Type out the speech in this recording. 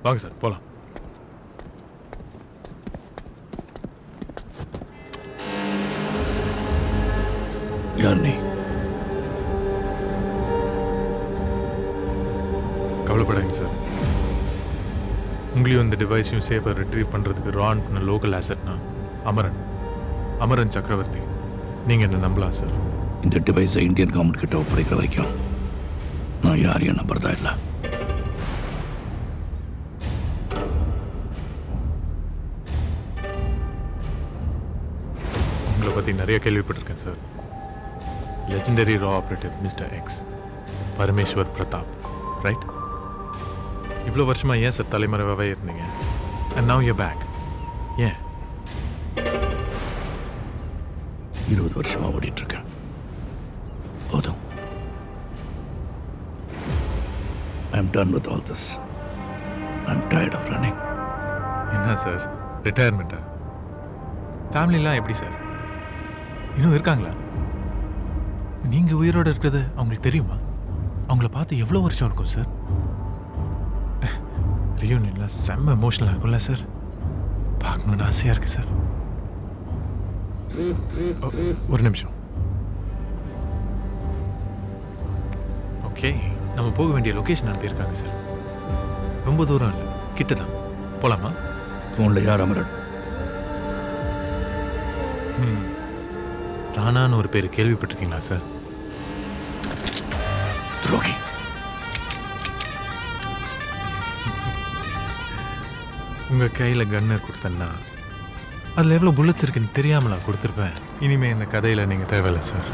வாங்க சார் போகலாம். யார் நீ? கவலைப்படாங்க சார். உங்களையும் இந்த டிவைஸையும் சேஃபாக ரிட்ரீவ் பண்ணுறதுக்கு ரான் பண்ண லோக்கல் ஆசட்னா அமரன் சக்கரவர்த்தி. நீங்கள் என்ன நம்பலாம் சார். இந்த டிவைஸை இந்தியன் கவர்மெண்ட் கிட்ட ஒப்படைக்கிற வரைக்கும் நான் யாரையும் நம்புறதா இல்லை. உங்களை பற்றி நிறைய கேள்விப்பட்டிருக்கேன் சார். லெஜெண்டரி ரா operative mister X Parameshwar Pratap, right? இவ்வளோ வருஷமாக ஏன் சார் தலைமறைவாகவே இருந்தீங்க? And now you back. ஏன் 20 வருஷமாக ஓடிட்டுருக்கேன். போதும். I'm done with all this. I'm tired of running. என்ன சார் ரிட்டையர்மெண்ட்டா? ஃபேமிலிலாம் எப்படி சார்? இன்னும் இருக்காங்களா? நீங்கள் உயிரோடு இருக்கிறது அவங்களுக்கு தெரியுமா? அவங்கள பார்த்து எவ்வளோ வருஷம் இருக்கும் சார்? ரியூனியன்லாம் செம்ம எமோஷனலாக இருக்கும்ல சார்? பார்க்கணுன்னு ஆசையாக இருக்குது சார். ஒரு நிமிஷம். ஓகே, நம்ம போக வேண்டிய லொக்கேஷன் அனுப்பியிருக்காங்க சார். ரொம்ப தூரம் இல்லை, கிட்ட தான். போகலாமா? ஃபோனில் யார் அமரன்? ராணான்னு ஒரு பேர் கேள்விப்பட்டிருக்கீங்களா சார்? துரோகி. உங்கள் கையில் கன்னர் கொடுத்தேன்னா அதில் எவ்வளோ புல்லட்ஸ் இருக்குன்னு தெரியாமலா கொடுத்துருப்பேன். இனிமேல் இந்த கதையில் நீங்கள் தேவையில்லை சார்.